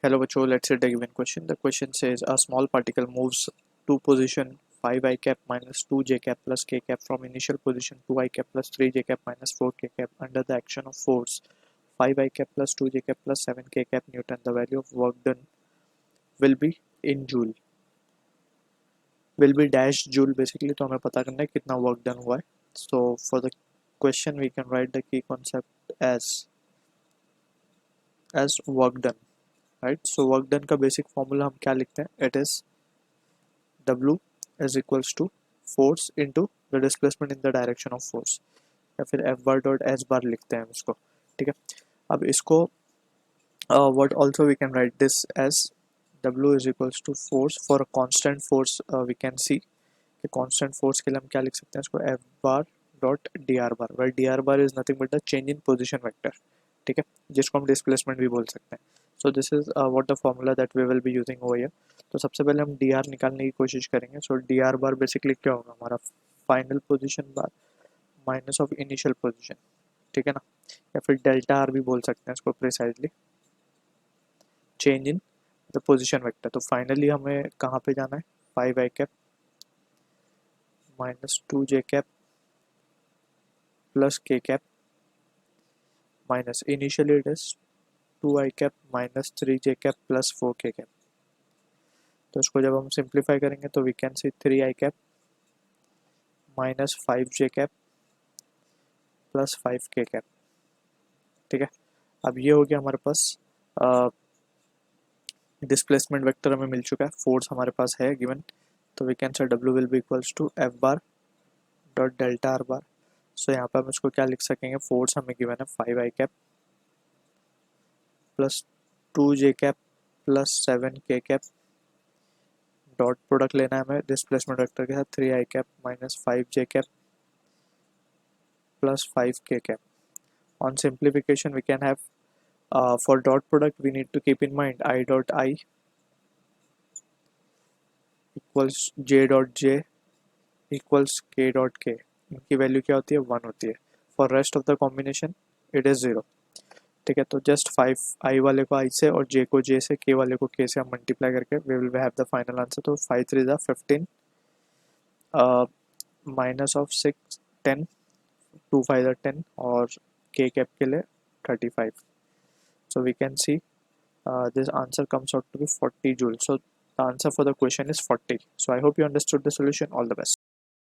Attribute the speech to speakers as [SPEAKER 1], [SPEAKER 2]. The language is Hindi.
[SPEAKER 1] Hello बच्चों, let's set a given question. The question says a small particle moves to position 5 I cap minus 2 j cap plus k cap from initial position 2 I cap plus 3 j cap minus 4 k cap under the action of force 5 I cap plus 2 j cap plus 7 k cap Newton. The value of work done will be in joule. Will be dash joule basically. तो हमें पता करना है कितना work done हुआ है. So for the question we can write the key concept as work done. Right, so work done का basic formula हम क्या लिखते हैं? It is W is equals to force into the displacement in the direction of force, या फिर F bar dot S bar लिखते हैं इसको. ठीक है, अब इसको what also we can write this as W is equals to force for a constant force. We can see कि constant force के लिए हम क्या लिख सकते हैं इसको? F bar dot dr bar, where dr bar is nothing but the change in position vector. ठीक है, जिसको हम डिस्प्लेसमेंट भी बोल सकते हैं. So this is what the formula that we will be using over here. तो सबसे पहले हम डी आर निकालने की कोशिश करेंगे. सो डी आर बार बेसिकली क्या होगा? हमारा final position bar minus of initial position. ठीक है ना, या फिर डेल्टा आर भी बोल सकते हैं इसको precisely, change in the position vector. तो फाइनली हमें कहाँ पे जाना है? 5 आई कैप माइनस 2 जे कैप प्लस के cap minus initially it is 2 I cap minus 3 J cap plus 4 K cap. तो इसको जब हम सिंप्लीफाई करेंगे तो we can see 3 I cap minus 5 J cap plus 5 K cap. ठीक है, अब ये हो गया हमारे पास डिस्प्लेसमेंट वेक्टर हमें मिल चुका है, फोर्स हमारे पास है गिवन. तो we can say W will be equals to F bar dot delta r bar. So यहाँ पर हम इसको क्या लिख सकेंगे? फोर्स हमें गिवन है 5 I cap plus 2 J cap plus 7 K cap. Dot product लेना है हमें डिस्प्लेसमेंट वेक्टर के साथ 3 I cap minus 5 J cap plus 5 K cap. On simplification we can have for dot product we need to keep in mind I dot I equals J dot J equals K dot K. इनकी वैल्यू क्या होती है? 1 होती है. For rest of the combination it is 0. ठीक है, तो जस्ट 5 आई वाले को आई से और जे को जे से, के वाले को के से हम मल्टीप्लाई करके we will have the final answer. तो 5 3 ज़ा 15 माइनस ऑफ 6 10, 2 5 ज़ा 10 और के कैप के लिए 35. So we can see this answer comes out to be 40 joules. So the answer for the question is 40. So I hope you understood the solution. All the best.